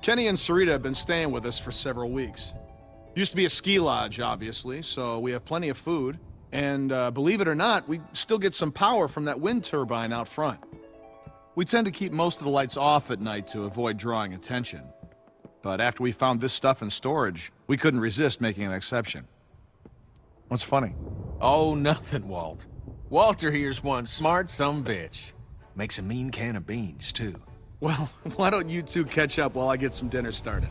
Kenny and Sarita have been staying with us for several weeks. Used to be a ski lodge, obviously, so we have plenty of food. And believe it or not, we still get some power from that wind turbine out front. We tend to keep most of the lights off at night to avoid drawing attention. But after we found this stuff in storage, we couldn't resist making an exception. What's funny? Oh, nothing, Walt. Walter here's one smart sumbitch. Makes a mean can of beans, too. Well, why don't you two catch up while I get some dinner started?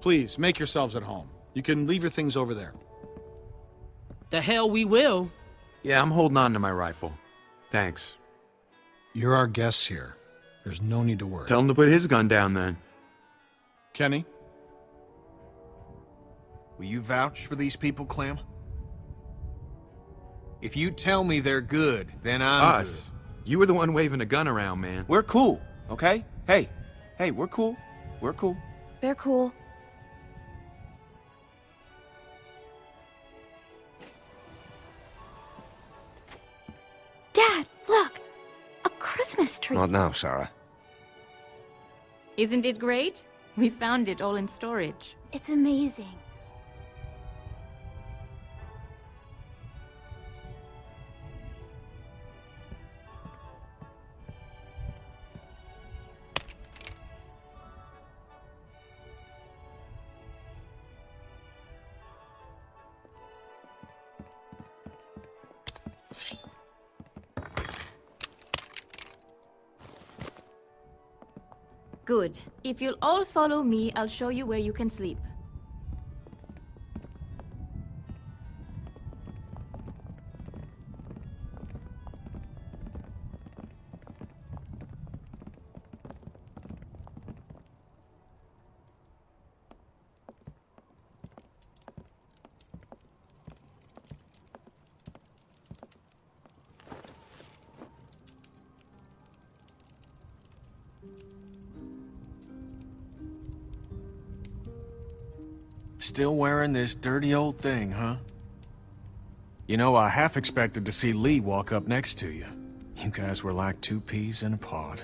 Please, make yourselves at home. You can leave your things over there. The hell we will. Yeah, I'm holding on to my rifle. Thanks. You're our guests here. There's no need to worry. Tell him to put his gun down, then. Kenny? Will you vouch for these people, Clem? If you tell me they're good, then I'm Us. You were the one waving a gun around, man. We're cool, okay? Hey, we're cool. We're cool. They're cool. Dad, look! A Christmas tree! Not now, Sarah. Isn't it great? We found it all in storage. It's amazing. Good. If you'll all follow me, I'll show you where you can sleep. Still wearing this dirty old thing, huh? You know, I half expected to see Lee walk up next to you. You guys were like two peas in a pod.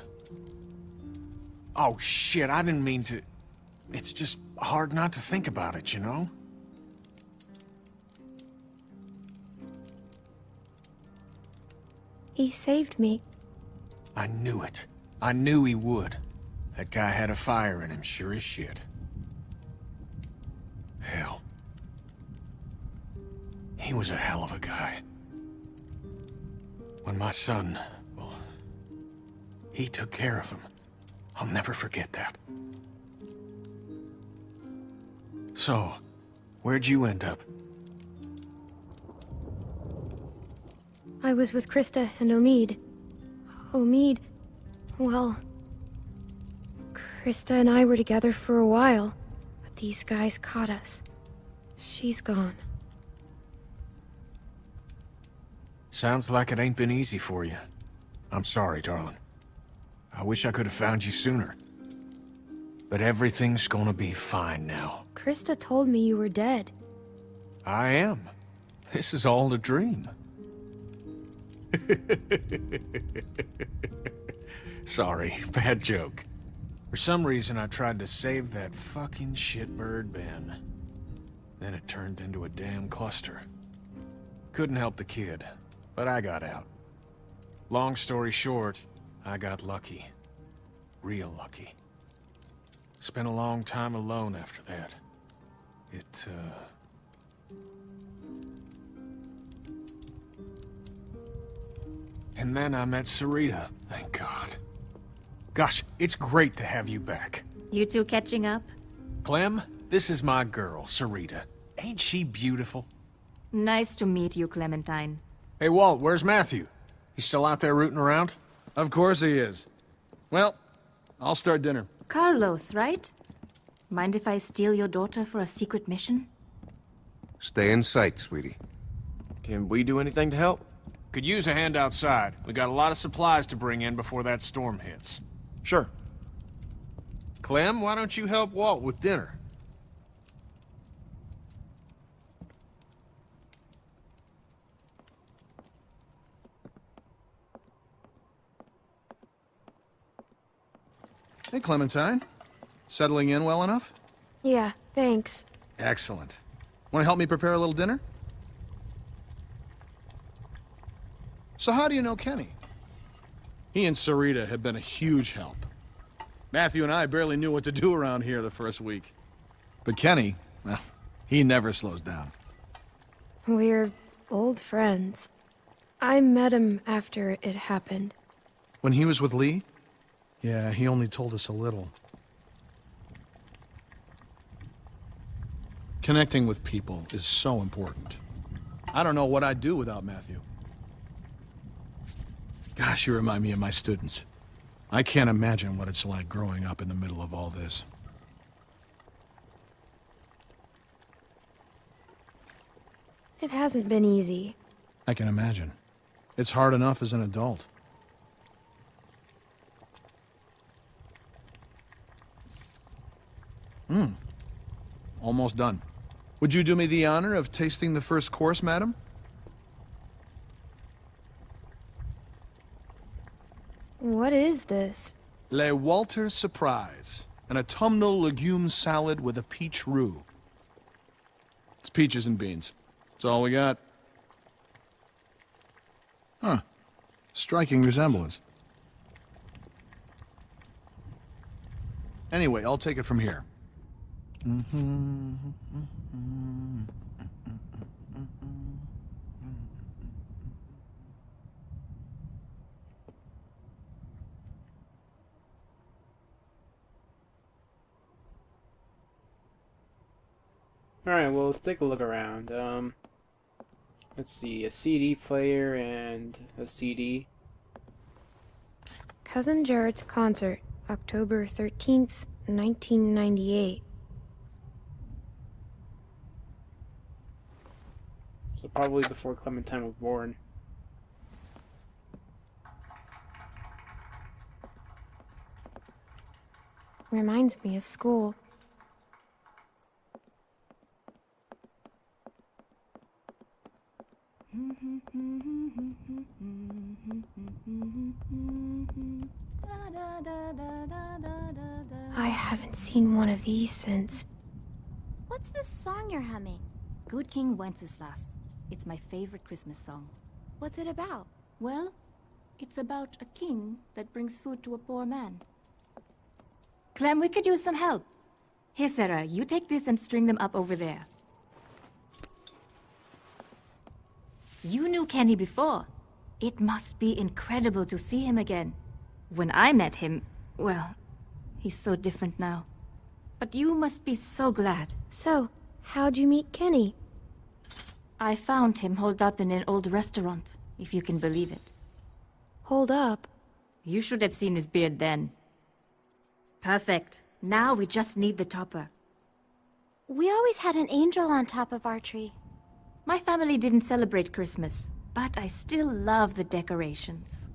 Oh, shit, I didn't mean to... It's just hard not to think about it, you know? He saved me. I knew it. I knew he would. That guy had a fire in him, sure as shit. Hell. He was a hell of a guy. When my son, well, he took care of him. I'll never forget that. So, where'd you end up? I was with Krista and Omid. Omid... well... Krista and I were together for a while. These guys caught us. She's gone. Sounds like it ain't been easy for you. I'm sorry, darling. I wish I could have found you sooner. But everything's gonna be fine now. Krista told me you were dead. I am. This is all a dream. Sorry, bad joke. For some reason, I tried to save that fucking shitbird Ben. Then it turned into a damn cluster. Couldn't help the kid, but I got out. Long story short, I got lucky. Real lucky. Spent a long time alone after that. And then I met Sarita, thank God. Gosh, it's great to have you back. You two catching up? Clem, this is my girl, Sarita. Ain't she beautiful? Nice to meet you, Clementine. Hey, Walt, where's Matthew? He's still out there rooting around? Of course he is. Well, I'll start dinner. Carlos, right? Mind if I steal your daughter for a secret mission? Stay in sight, sweetie. Can we do anything to help? Could use a hand outside. We got a lot of supplies to bring in before that storm hits. Sure. Clem, why don't you help Walt with dinner? Hey, Clementine. Settling in well enough? Yeah, thanks. Excellent. Want to help me prepare a little dinner? So how do you know Kenny? He and Sarita have been a huge help. Matthew and I barely knew what to do around here the first week. But Kenny, well, he never slows down. We're old friends. I met him after it happened. When he was with Lee? Yeah, he only told us a little. Connecting with people is so important. I don't know what I'd do without Matthew. Gosh, you remind me of my students. I can't imagine what it's like growing up in the middle of all this. It hasn't been easy. I can imagine. It's hard enough as an adult. Almost done. Would you do me the honor of tasting the first course, madam? What is this? Le Walter Surprise. An autumnal legume salad with a peach roux. It's peaches and beans. That's all we got. Huh. Striking resemblance. Anyway, I'll take it from here. Alright, well, let's take a look around. Let's see, a CD player and a CD. Cousin Jared's concert, October 13th, 1998. So probably before Clementine was born. Reminds me of school. I haven't seen one of these since... What's this song you're humming? Good King Wenceslas. It's my favorite Christmas song. What's it about? Well, it's about a king that brings food to a poor man. Clem, we could use some help. Here, Sarah, you take this and string them up over there. You knew Kenny before. It must be incredible to see him again. When I met him, well, he's so different now. But you must be so glad. So, how'd you meet Kenny? I found him holed up in an old restaurant, if you can believe it. Hold up. You should have seen his beard then. Perfect. Now we just need the topper. We always had an angel on top of our tree. My family didn't celebrate Christmas, but I still love the decorations.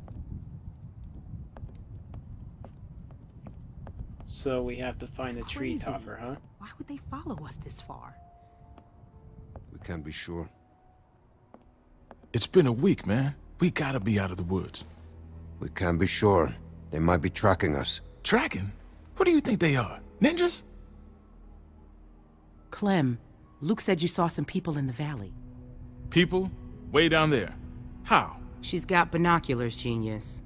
So we have to find a tree topper, huh? Why would they follow us this far? We can't be sure. It's been a week, man. We gotta be out of the woods. We can't be sure. They might be tracking us. Tracking? Who do you think they are? Ninjas? Clem, Luke said you saw some people in the valley. People? Way down there. How? She's got binoculars, genius.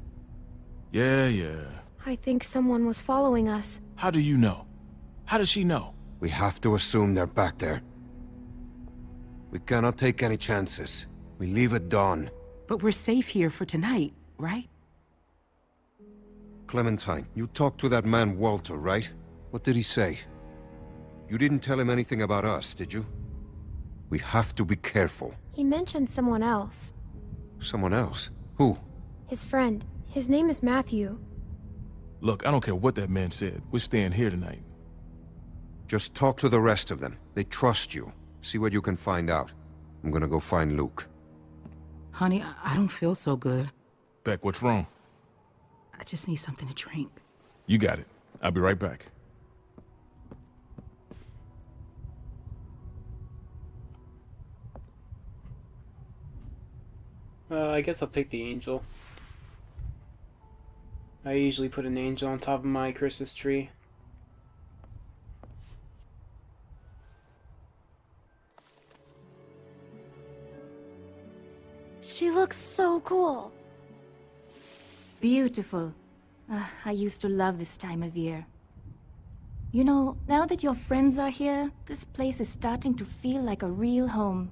Yeah. I think someone was following us. How do you know? How does she know? We have to assume they're back there. We cannot take any chances. We leave at dawn. But we're safe here for tonight, right? Clementine, you talked to that man Walter, right? What did he say? You didn't tell him anything about us, did you? We have to be careful. He mentioned someone else. Someone else? Who? His friend. His name is Matthew. Look, I don't care what that man said. We're staying here tonight. Just talk to the rest of them. They trust you. See what you can find out. I'm gonna go find Luke. Honey, I don't feel so good. Beck, what's wrong? I just need something to drink. You got it. I'll be right back. I guess I'll pick the angel. I usually put an angel on top of my Christmas tree. She looks so cool. Beautiful. I used to love this time of year. You know, now that your friends are here, this place is starting to feel like a real home.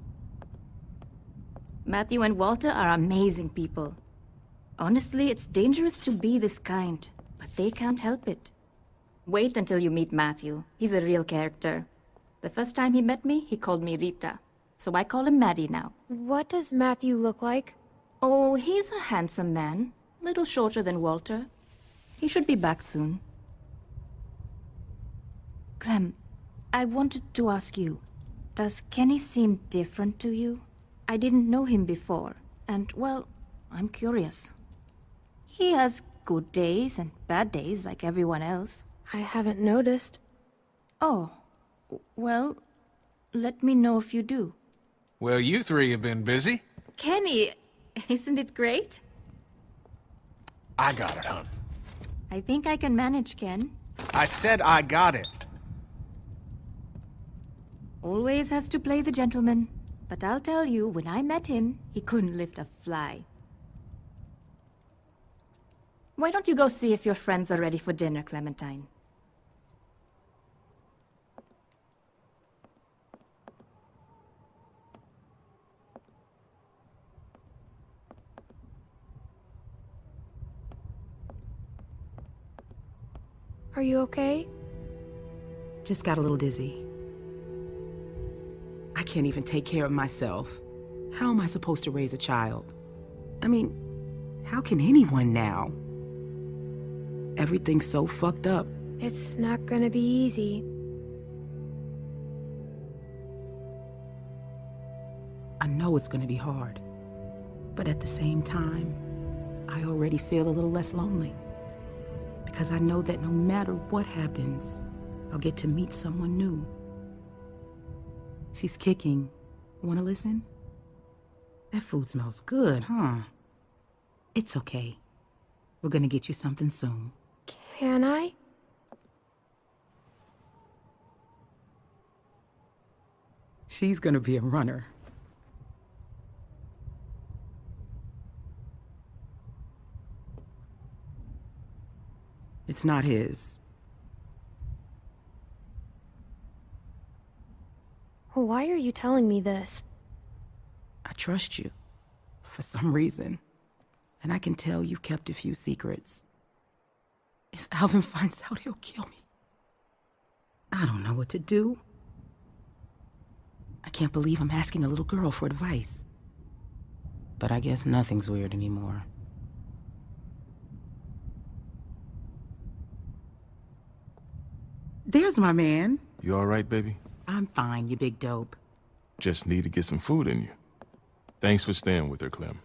Matthew and Walter are amazing people. Honestly, it's dangerous to be this kind, but they can't help it. Wait until you meet Matthew. He's a real character. The first time he met me, he called me Rita. So I call him Maddie now. What does Matthew look like? Oh, he's a handsome man. Little shorter than Walter. He should be back soon. Clem, I wanted to ask you, does Kenny seem different to you? I didn't know him before, and, well, I'm curious. He has good days and bad days like everyone else. I haven't noticed. Oh, well, let me know if you do. Well, you three have been busy. Kenny, isn't it great? I got it, hon. I think I can manage, Ken. I said I got it. Always has to play the gentleman. But I'll tell you, when I met him, he couldn't lift a fly. Why don't you go see if your friends are ready for dinner, Clementine? Are you okay? Just got a little dizzy. I can't even take care of myself. How am I supposed to raise a child? I mean, how can anyone now? Everything's so fucked up. It's not gonna be easy. I know it's gonna be hard. But at the same time, I already feel a little less lonely. Because I know that no matter what happens, I'll get to meet someone new. She's kicking. Wanna listen? That food smells good, huh? It's okay. We're gonna get you something soon. Can I? She's gonna be a runner. It's not his. Why are you telling me this? I trust you. For some reason. And I can tell you've kept a few secrets. If Alvin finds out, he'll kill me. I don't know what to do. I can't believe I'm asking a little girl for advice. But I guess nothing's weird anymore. There's my man. You all right, baby? I'm fine, you big dope. Just need to get some food in you. Thanks for staying with her, Clem.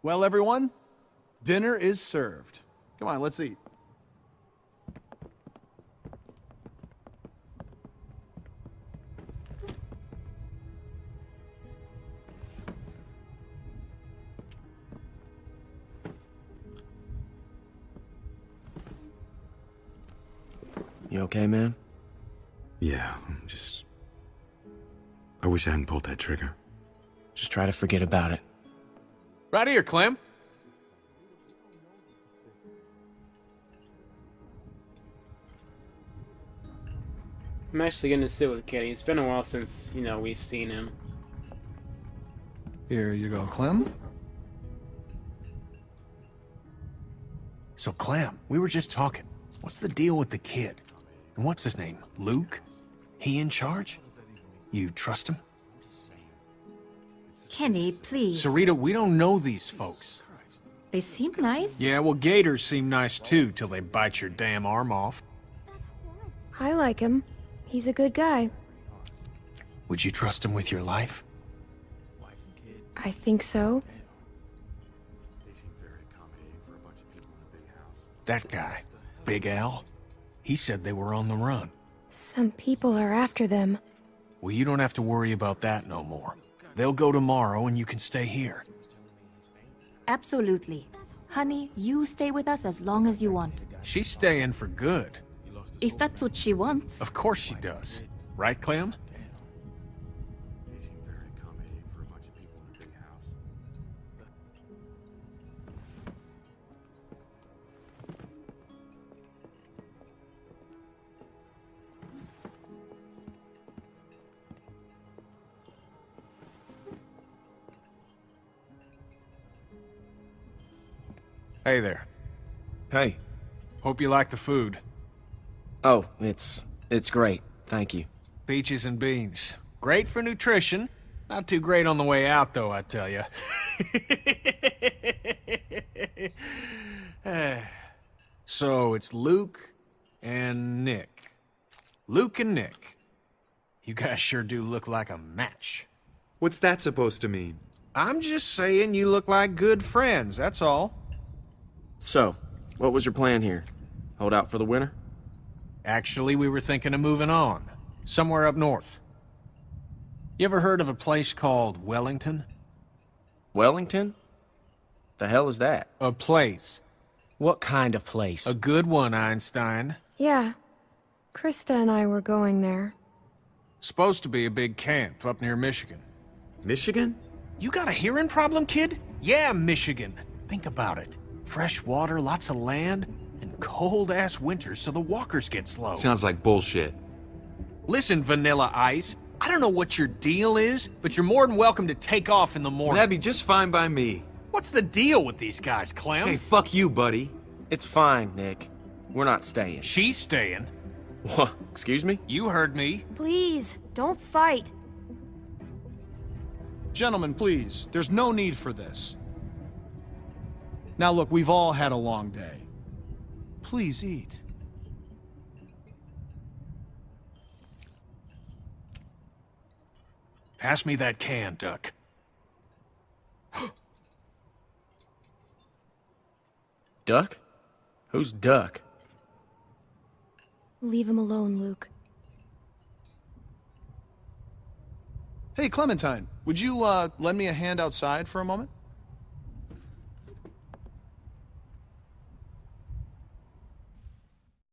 Well, everyone, dinner is served. Come on, let's eat. You okay, man? Yeah, I wish I hadn't pulled that trigger. Just try to forget about it. Right here, Clem. I'm actually gonna sit with Kenny. It's been a while since, you know, we've seen him. Here you go, Clem. So, Clem, we were just talking. What's the deal with the kid? And what's his name? Luke? He in charge? You trust him? Kenny, please. Sarita, we don't know these folks. They seem nice. Yeah, well, gators seem nice too, till they bite your damn arm off. I like him. He's a good guy. Would you trust him with your life? I think so. That guy, Big Al, he said they were on the run. Some people are after them. Well, you don't have to worry about that no more. They'll go tomorrow and you can stay here. Absolutely. Honey, you stay with us as long as you want. She's staying for good. If that's what she wants. Of course she does. Right, Clem? Hey there. Hey. Hope you like the food. Oh, it's great. Thank you. Peaches and beans. Great for nutrition. Not too great on the way out, though, I tell you. So, it's Luke and Nick. Luke and Nick. You guys sure do look like a match. What's that supposed to mean? I'm just saying you look like good friends, that's all. So, what was your plan here? Hold out for the winter? Actually, we were thinking of moving on. Somewhere up north. You ever heard of a place called Wellington? Wellington? The hell is that? A place. What kind of place? A good one, Einstein. Yeah. Krista and I were going there. Supposed to be a big camp up near Michigan. Michigan? You got a hearing problem, kid? Yeah, Michigan. Think about it. Fresh water, lots of land, and cold-ass winters so the walkers get slow. Sounds like bullshit. Listen, Vanilla Ice, I don't know what your deal is, but you're more than welcome to take off in the morning. That'd be just fine by me. What's the deal with these guys, Clem? Hey, fuck you, buddy. It's fine, Nick. We're not staying. She's staying. What? Excuse me? You heard me. Please, don't fight. Gentlemen, please, there's no need for this. Now look, we've all had a long day. Please eat. Pass me that can, Duck. Duck? Who's Duck? Leave him alone, Luke. Hey, Clementine, would you lend me a hand outside for a moment?